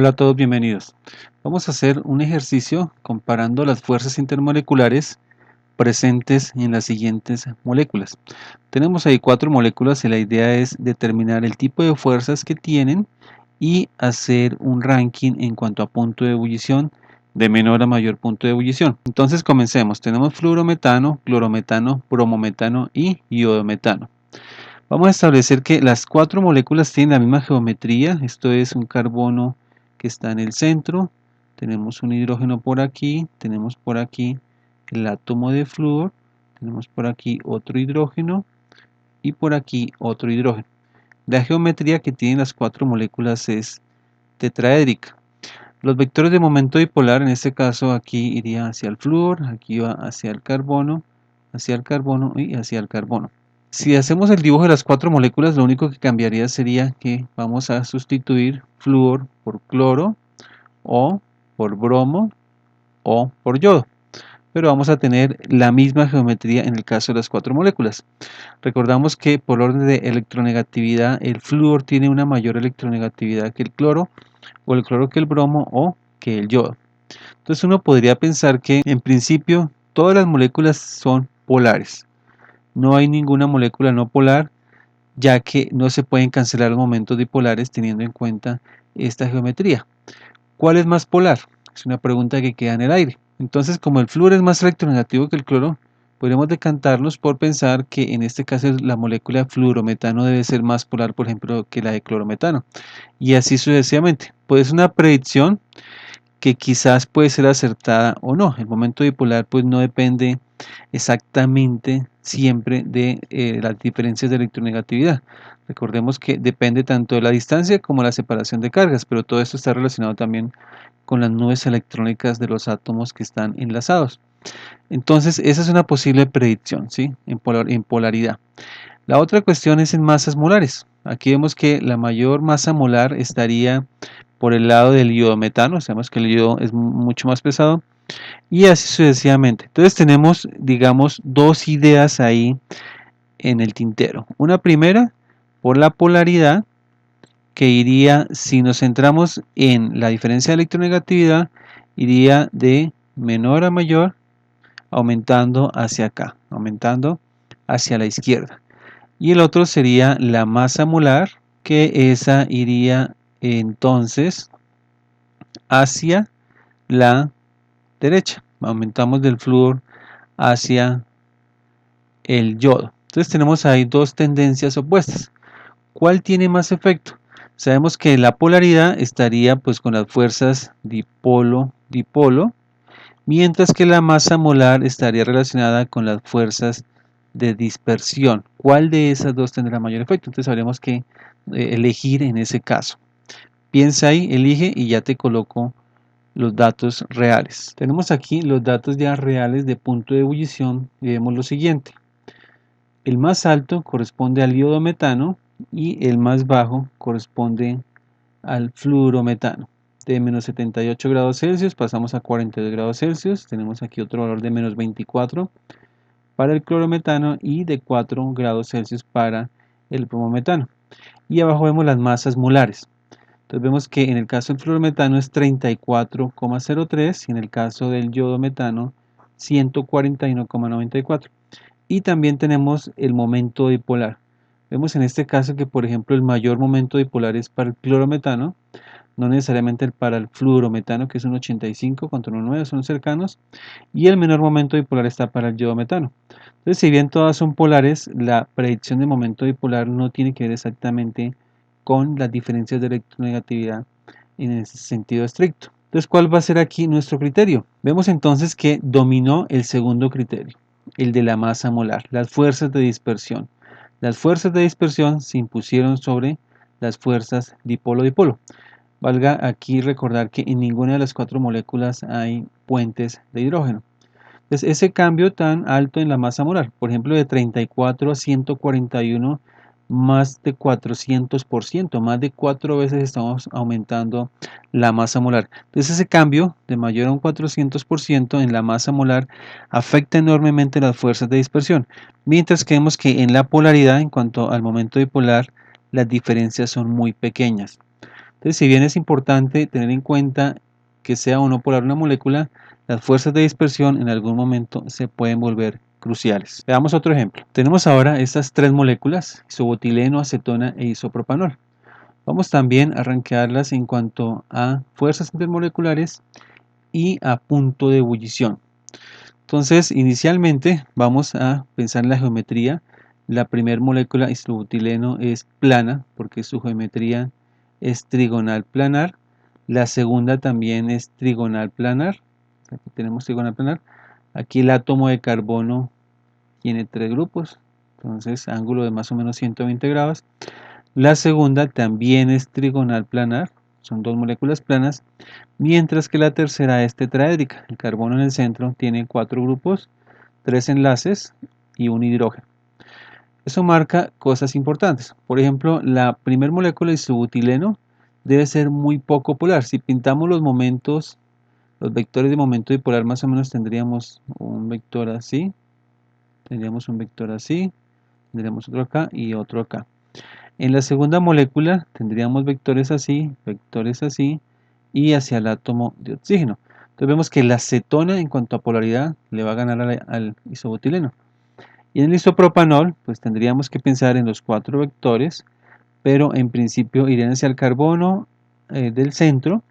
Hola a todos, bienvenidos. Vamos a hacer un ejercicio comparando las fuerzas intermoleculares presentes en las siguientes moléculas. Tenemos ahí 4 moléculas y la idea es determinar el tipo de fuerzas que tienen y hacer un ranking en cuanto a punto de ebullición de menor a mayor punto de ebullición. Entonces comencemos. Tenemos fluorometano, clorometano, bromometano y iodometano. Vamos a establecer que las 4 moléculas tienen la misma geometría. Esto es un carbono que está en el centro. Tenemos un hidrógeno por aquí. Tenemos por aquí el átomo de flúor. Tenemos por aquí otro hidrógeno y por aquí otro hidrógeno. La geometría que tienen las 4 moléculas es tetraédrica. Los vectores de momento dipolar, en este caso aquí iría hacia el flúor, aquí va hacia el carbono y hacia el carbono. Si hacemos el dibujo de las 4 moléculas, lo único que cambiaría sería que vamos a sustituir flúor por cloro o por bromo o por yodo. Pero vamos a tener la misma geometría en el caso de las 4 moléculas. Recordamos que por orden de electronegatividad, el flúor tiene una mayor electronegatividad que el cloro, o el cloro que el bromo o que el yodo. Entonces uno podría pensar que en principio todas las moléculas son polares. No hay ninguna molécula no polar, ya que no se pueden cancelar los momentos dipolares teniendo en cuenta esta geometría. ¿Cuál es más polar? Es una pregunta que queda en el aire. Entonces, como el flúor es más electronegativo que el cloro, podríamos decantarnos por pensar que en este caso la molécula de fluorometano debe ser más polar, por ejemplo, que la de clorometano. Y así sucesivamente. Pues es una predicción que quizás puede ser acertada o no. El momento dipolar pues no depende exactamente siempre de las diferencias de electronegatividad. Recordemos que depende tanto de la distancia como la separación de cargas, pero todo esto está relacionado también con las nubes electrónicas de los átomos que están enlazados. Entonces, esa es una posible predicción, ¿sí? En polaridad. La otra cuestión es en masas molares. Aquí vemos que la mayor masa molar estaría por el lado del iodometano. Sabemos que el yodo es mucho más pesado y así sucesivamente. Entonces tenemos, digamos, dos ideas ahí en el tintero. Una primera, por la polaridad, que iría, si nos centramos en la diferencia de electronegatividad, iría de menor a mayor, aumentando hacia acá, aumentando hacia la izquierda. Y el otro sería la masa molar, que esa iría entonces hacia la derecha. Aumentamos del flúor hacia el yodo. Entonces tenemos ahí dos tendencias opuestas. ¿Cuál tiene más efecto? Sabemos que la polaridad estaría pues con las fuerzas dipolo-dipolo, mientras que la masa molar estaría relacionada con las fuerzas de dispersión. ¿Cuál de esas dos tendrá mayor efecto? Entonces habríamos que elegir en ese caso. Piensa ahí, elige y ya te coloco los datos reales. Tenemos aquí los datos ya reales de punto de ebullición y vemos lo siguiente. El más alto corresponde al iodometano y el más bajo corresponde al fluorometano. De menos 78 grados Celsius pasamos a 42 grados Celsius. Tenemos aquí otro valor de menos 24 para el clorometano y de 4 grados Celsius para el bromometano. Y abajo vemos las masas molares. Entonces vemos que en el caso del fluorometano es 34,03 y en el caso del iodometano 141,94. Y también tenemos el momento dipolar. Vemos en este caso que, por ejemplo, el mayor momento dipolar es para el clorometano, no necesariamente para el fluorometano, que es un 85 contra un 9, son cercanos, y el menor momento dipolar está para el iodometano. Entonces, si bien todas son polares, la predicción de momento dipolar no tiene que ver exactamente con las diferencias de electronegatividad en ese sentido estricto. Entonces, ¿cuál va a ser aquí nuestro criterio? Vemos entonces que dominó el segundo criterio, el de la masa molar, las fuerzas de dispersión. Las fuerzas de dispersión se impusieron sobre las fuerzas dipolo-dipolo. Valga aquí recordar que en ninguna de las 4 moléculas hay puentes de hidrógeno. Entonces, ese cambio tan alto en la masa molar, por ejemplo, de 34 a 141, más de 400%, más de 4 veces estamos aumentando la masa molar. Entonces, ese cambio de mayor a un 400% en la masa molar afecta enormemente las fuerzas de dispersión, mientras que vemos que en la polaridad, en cuanto al momento dipolar, las diferencias son muy pequeñas. Entonces, si bien es importante tener en cuenta que sea o no polar una molécula, las fuerzas de dispersión en algún momento se pueden volver cruciales. Veamos otro ejemplo. Tenemos ahora estas tres moléculas, isobutileno, acetona e isopropanol. Vamos también a rankearlas en cuanto a fuerzas intermoleculares y a punto de ebullición. Entonces, inicialmente vamos a pensar en la geometría. La primera molécula, isobutileno, es plana porque su geometría es trigonal planar. La segunda también es trigonal planar. Aquí tenemos trigonal planar. Aquí el átomo de carbono tiene tres grupos, entonces ángulo de más o menos 120 grados. La segunda también es trigonal planar, son dos moléculas planas, mientras que la tercera es tetraédrica. El carbono en el centro tiene cuatro grupos, tres enlaces y un hidrógeno. Eso marca cosas importantes. Por ejemplo, la primera molécula isobutileno debe ser muy poco polar. Si pintamos los momentos, los vectores de momento dipolar, más o menos tendríamos un vector así, tendríamos otro acá y otro acá. En la segunda molécula tendríamos vectores así y hacia el átomo de oxígeno. Entonces vemos que la acetona en cuanto a polaridad le va a ganar al isobutileno. Y en el isopropanol pues tendríamos que pensar en los cuatro vectores, pero en principio irían hacia el carbono del centro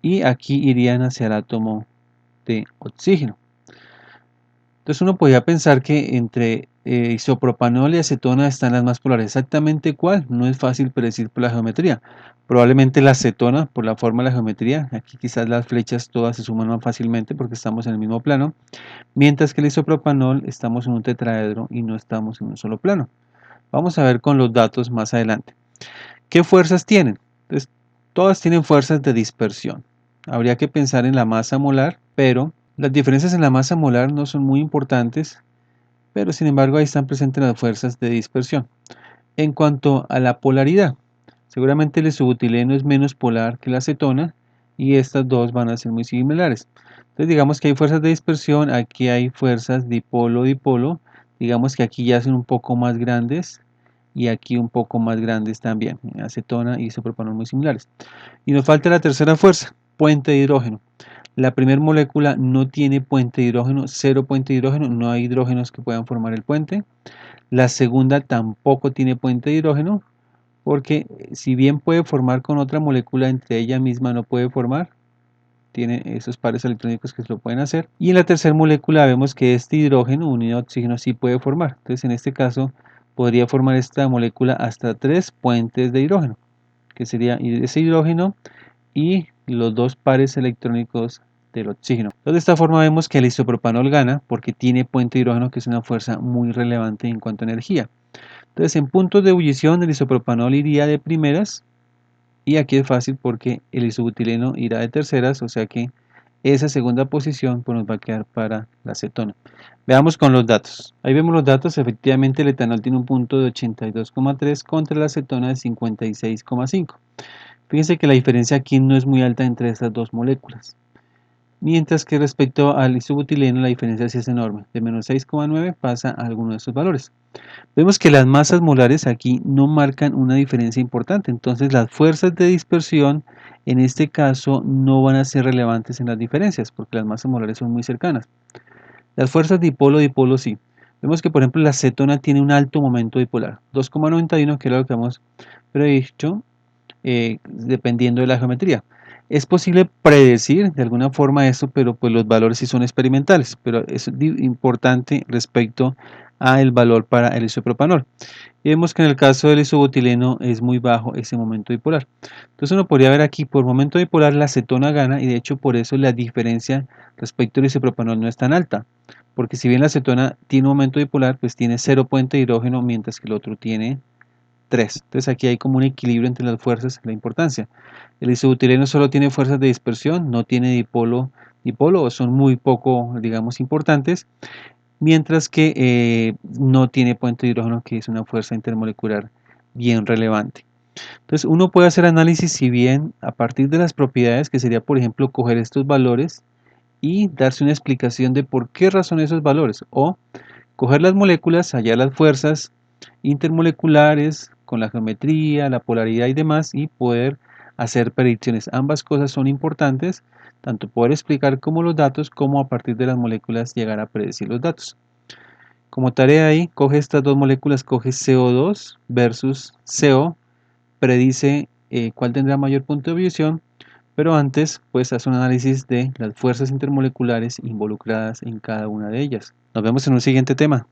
y aquí irían hacia el átomo de oxígeno. Entonces uno podría pensar que entre isopropanol y acetona están las más polares. Exactamente cuál, no es fácil predecir por la geometría. Probablemente la acetona, por la forma de la geometría, aquí quizás las flechas todas se suman más fácilmente porque estamos en el mismo plano, mientras que el isopropanol estamos en un tetraedro y no estamos en un solo plano. Vamos a ver con los datos más adelante. ¿Qué fuerzas tienen? Entonces, todas tienen fuerzas de dispersión. Habría que pensar en la masa molar, pero las diferencias en la masa molar no son muy importantes, pero sin embargo ahí están presentes las fuerzas de dispersión. En cuanto a la polaridad, seguramente el isobutileno es menos polar que la acetona y estas dos van a ser muy similares. Entonces digamos que hay fuerzas de dispersión, aquí hay fuerzas dipolo-dipolo, digamos que aquí ya son un poco más grandes y aquí un poco más grandes también, acetona y isopropanol muy similares. Y nos falta la tercera fuerza, puente de hidrógeno. La primera molécula no tiene puente de hidrógeno, cero puente de hidrógeno, no hay hidrógenos que puedan formar el puente. La segunda tampoco tiene puente de hidrógeno, porque si bien puede formar con otra molécula, entre ella misma no puede formar, tiene esos pares electrónicos que se lo pueden hacer. Y en la tercera molécula vemos que este hidrógeno unido a oxígeno sí puede formar. Entonces en este caso podría formar esta molécula hasta tres puentes de hidrógeno, que sería ese hidrógeno y los dos pares electrónicos del oxígeno. Entonces, de esta forma vemos que el isopropanol gana porque tiene puente de hidrógeno, que es una fuerza muy relevante en cuanto a energía. Entonces en puntos de ebullición el isopropanol iría de primeras y aquí es fácil porque el isobutileno irá de terceras, o sea que esa segunda posición pues, nos va a quedar para la acetona. Veamos con los datos. Ahí vemos los datos, efectivamente el etanol tiene un punto de 82,3 contra la acetona de 56,5. Fíjense que la diferencia aquí no es muy alta entre estas dos moléculas. Mientras que respecto al isobutileno la diferencia sí es enorme. De menos 6,9 pasa a alguno de estos valores. Vemos que las masas molares aquí no marcan una diferencia importante. Entonces las fuerzas de dispersión en este caso no van a ser relevantes en las diferencias porque las masas molares son muy cercanas. Las fuerzas dipolo-dipolo sí. Vemos que por ejemplo la acetona tiene un alto momento dipolar. 2,91 que era lo que hemos predicho dependiendo de la geometría. Es posible predecir de alguna forma esto, pero pues los valores sí son experimentales, pero es importante respecto a el valor para el isopropanol. Y vemos que en el caso del isobutileno es muy bajo ese momento dipolar. Entonces uno podría ver aquí por momento dipolar la acetona gana y de hecho por eso la diferencia respecto al isopropanol no es tan alta. Porque si bien la acetona tiene un momento dipolar, pues tiene cero puente de hidrógeno, mientras que el otro tiene 3. Entonces aquí hay como un equilibrio entre las fuerzas, la importancia. El isobutileno solo tiene fuerzas de dispersión, no tiene dipolo o son muy poco, digamos, importantes, mientras que no tiene puente de hidrógeno, que es una fuerza intermolecular bien relevante. Entonces uno puede hacer análisis si bien a partir de las propiedades, que sería por ejemplo coger estos valores y darse una explicación de por qué razón esos valores, o coger las moléculas, hallar las fuerzas intermoleculares con la geometría, la polaridad y demás y poder hacer predicciones. Ambas cosas son importantes, tanto poder explicar cómo los datos, como a partir de las moléculas llegar a predecir los datos. Como tarea ahí, coge estas dos moléculas, coge CO2 versus CO, predice cuál tendrá mayor punto de ebullición, pero antes pues hace un análisis de las fuerzas intermoleculares involucradas en cada una de ellas. Nos vemos en un siguiente tema.